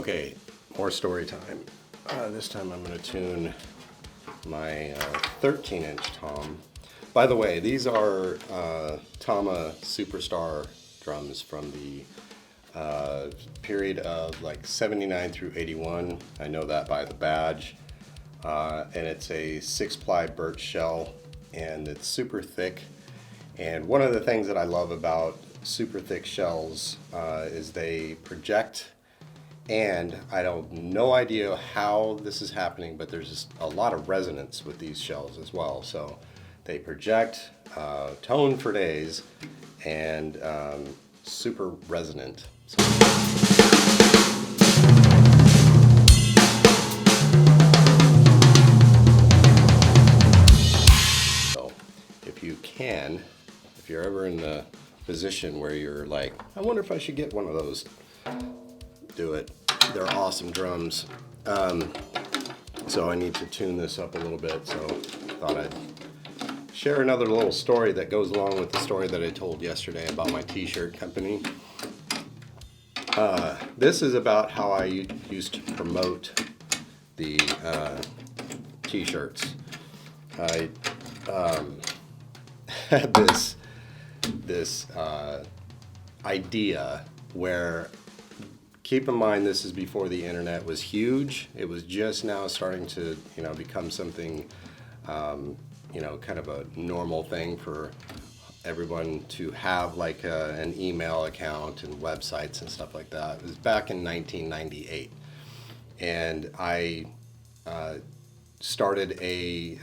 Okay, more story time. This time I'm going to tune my 13-inch tom. By the way, these are Tama Superstar drums from the period of like 79 through 81. I know that by the badge. And it's a 6-ply birch shell, and it's super thick. And one of the things that I love about super thick shells is they project. And I have no idea how this is happening, but there's just a lot of resonance with these shells as well. So they project tone for days and super resonant. So if you're ever in the position where you're like, I wonder if I should get one of those, do it. They're awesome drums. So I need to tune this up a little bit, so thought I'd share another little story that goes along with the story that I told yesterday about my t-shirt company. This is about how I used to promote the t-shirts. I had this idea where, keep in mind, this is before the internet was huge. It was just now starting to, become something, kind of a normal thing for everyone to have, like an email account and websites and stuff like that. It was back in 1998, and I started a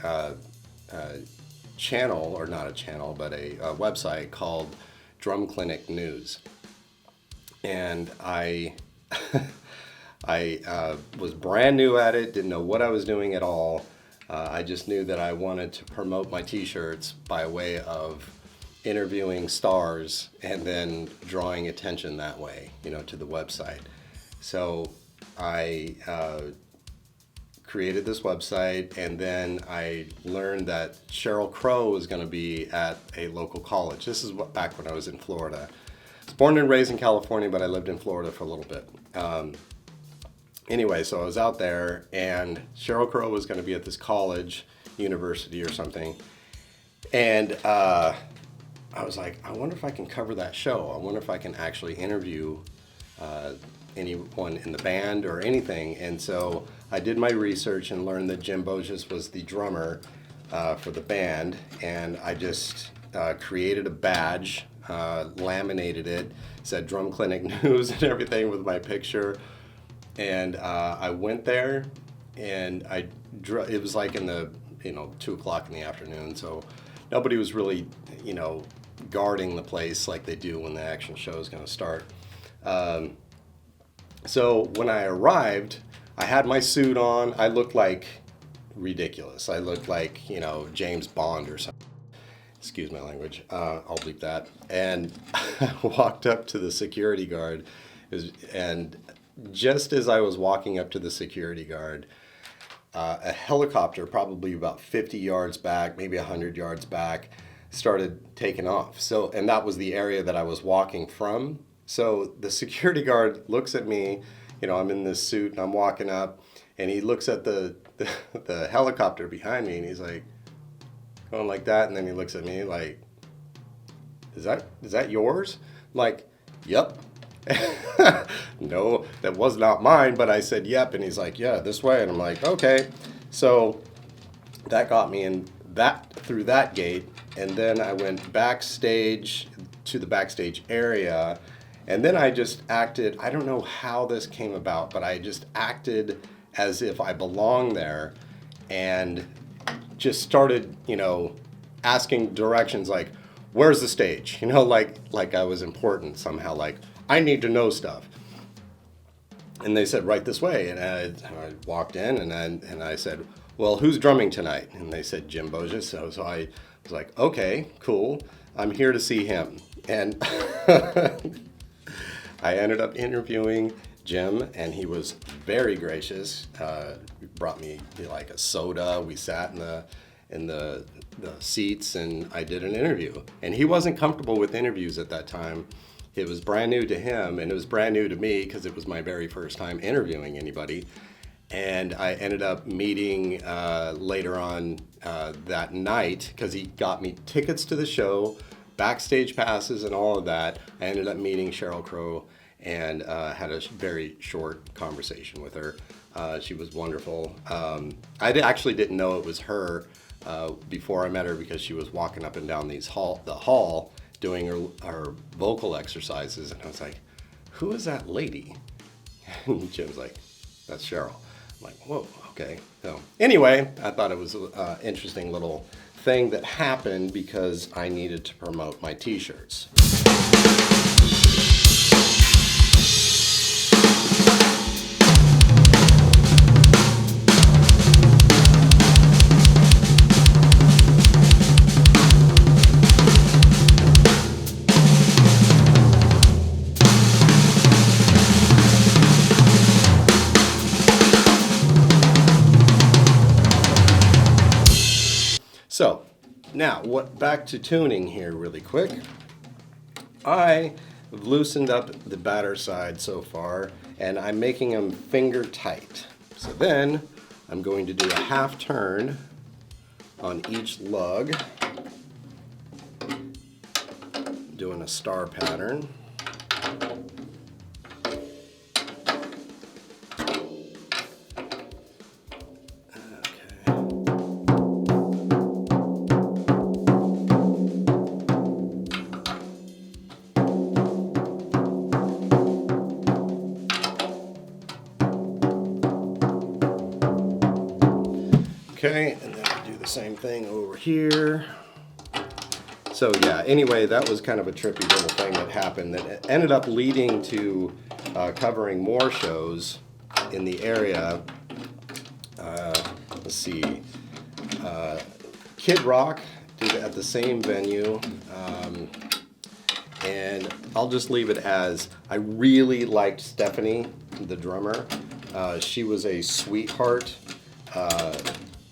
channel, or not a channel, but a website called Drum Clinic News, and I was brand new at it, didn't know what I was doing at all. I just knew that I wanted to promote my t-shirts by way of interviewing stars and then drawing attention that way, to the website. So I created this website, and then I learned that Sheryl Crow was going to be at a local college. This is back when I was in Florida. I was born and raised in California, but I lived in Florida for a little bit. Anyway, so I was out there, and Sheryl Crow was going to be at this college, university or something, and I was like, I wonder if I can cover that show. I wonder if I can actually interview anyone in the band or anything. And so I did my research and learned that Jim Bojes was the drummer for the band, and I just created a badge, laminated it, said Drum Clinic News and everything with my picture. And I went there, and it was like in the 2 o'clock in the afternoon, so nobody was really guarding the place like they do when the actual show is going to start. So when I arrived, I had my suit on. I looked like ridiculous. I looked like James Bond or something. Excuse my language. I'll bleep that. And I walked up to the security guard, and just as I was walking up to the security guard, a helicopter, probably about 50 yards back, maybe 100 yards back, started taking off. So, and that was the area that I was walking from. So the security guard looks at me, I'm in this suit and I'm walking up, and he looks at the helicopter behind me, and he's like going like that, and then he looks at me like, is that yours? I'm like, yep. No, that was not mine, but I said yep, and he's like, yeah, this way, and I'm like, okay. So that got me in through that gate, and then I went backstage to the backstage area, and then I just acted, I don't know how this came about, but I just acted as if I belonged there, and just started, asking directions, like, where's the stage? Like I was important somehow, like, I need to know stuff. And they said, right this way. And I walked in, and I said, well, who's drumming tonight? And they said, Jim Bojes. So I was like, okay, cool. I'm here to see him. And I ended up interviewing Jim, and he was very gracious. He brought me like a soda. We sat in the seats, and I did an interview. And he wasn't comfortable with interviews at that time. It was brand new to him, and it was brand new to me because it was my very first time interviewing anybody. And I ended up meeting later on that night, because he got me tickets to the show, backstage passes, and all of that. I ended up meeting Sheryl Crow and had a very short conversation with her. She was wonderful. I actually didn't know it was her before I met her, because she was walking up and down the hall doing her vocal exercises, and I was like, "Who is that lady?" And Jim's like, "That's Sheryl." I'm like, "Whoa, okay." So anyway, I thought it was an interesting little thing that happened because I needed to promote my t-shirts. So now, back to tuning here really quick. I have loosened up the batter side so far, and I'm making them finger tight. So then I'm going to do a half turn on each lug, doing a star pattern. Okay, and then I do the same thing over here. So yeah, anyway, that was kind of a trippy little thing that happened that ended up leading to covering more shows in the area. Let's see, Kid Rock did it at the same venue. And I'll just leave it as, I really liked Stephanie, the drummer. She was a sweetheart.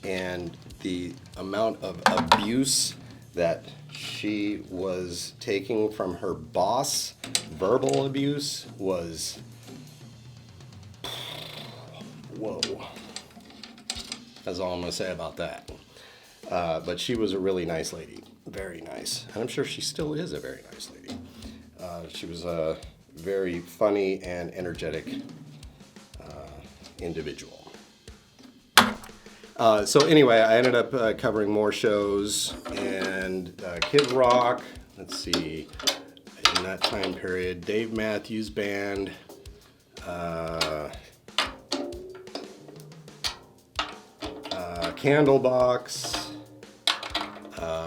And the amount of abuse that she was taking from her boss, verbal abuse, was, whoa. That's all I'm going to say about that. But she was a really nice lady, very nice. And I'm sure she still is a very nice lady. She was a very funny and energetic individual. So anyway, I ended up covering more shows, and Kid Rock, let's see, in that time period, Dave Matthews Band, Candlebox,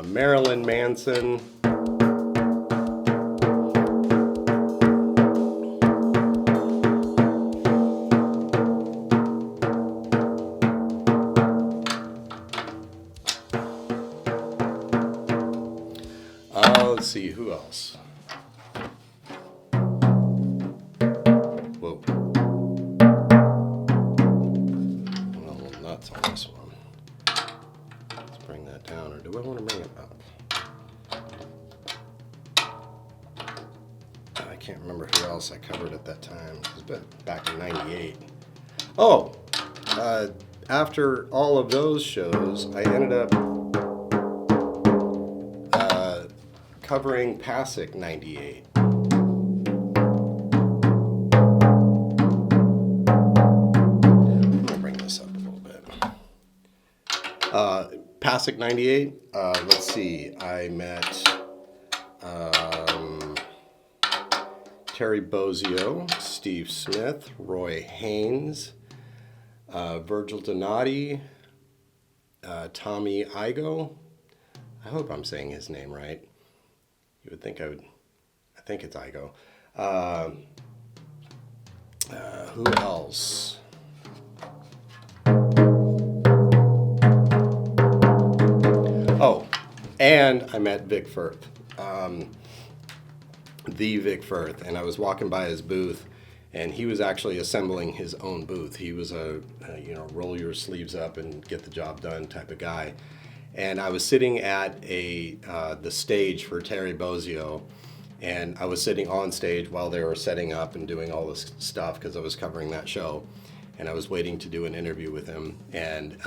Marilyn Manson, let's see, who else? Whoa. I'm a little nuts on this one. Let's bring that down, or do I want to bring it up? I can't remember who else I covered at that time. It was back in '98. Oh, after all of those shows, I ended up covering Pasek '98. I'm gonna bring this up a little bit. Pasek '98. Let's see. I met Terry Bozzio, Steve Smith, Roy Haynes, Virgil Donati, Tommy Igo. I hope I'm saying his name right. You would think I think it's Igo. Who else? Oh, and I met Vic Firth, the Vic Firth, and I was walking by his booth, and he was actually assembling his own booth. He was a roll your sleeves up and get the job done type of guy. And I was sitting at the stage for Terry Bozzio, And I was sitting on stage while they were setting up and doing all this stuff because I was covering that show. And I was waiting to do an interview with him. And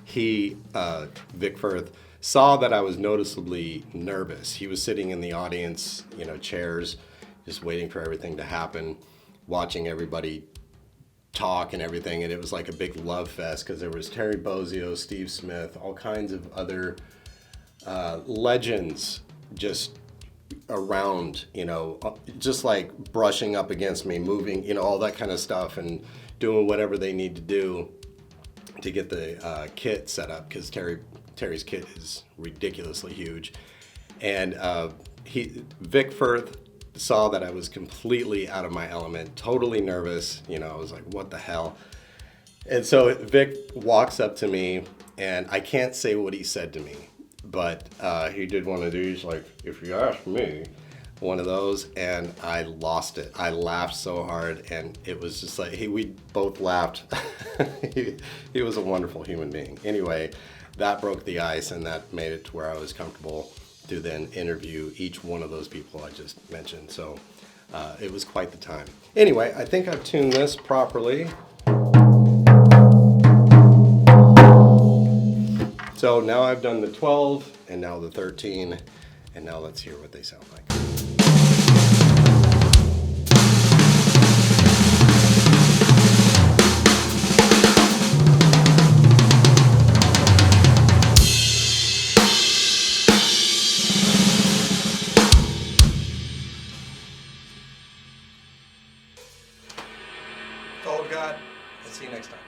Vic Firth, saw that I was noticeably nervous. He was sitting in the audience, chairs, just waiting for everything to happen, watching everybody talk and everything. And it was like a big love fest because there was Terry Bozzio, Steve Smith, all kinds of other legends just around, just like brushing up against me, moving, all that kind of stuff, and doing whatever they need to do to get the kit set up, because Terry's kit is ridiculously huge. And Vic Firth saw that I was completely out of my element, totally nervous. I was like, what the hell? And so Vic walks up to me, and I can't say what he said to me, but he did one of these, like, if you ask me, one of those, and I lost it. I laughed so hard, and it was just like, we both laughed. He was a wonderful human being. Anyway, that broke the ice, and that made it to where I was comfortable to then interview each one of those people I just mentioned. So it was quite the time. Anyway, I think I've tuned this properly. So now I've done the 12, and now the 13, and now let's hear what they sound like. That's all I've got. I'll see you next time.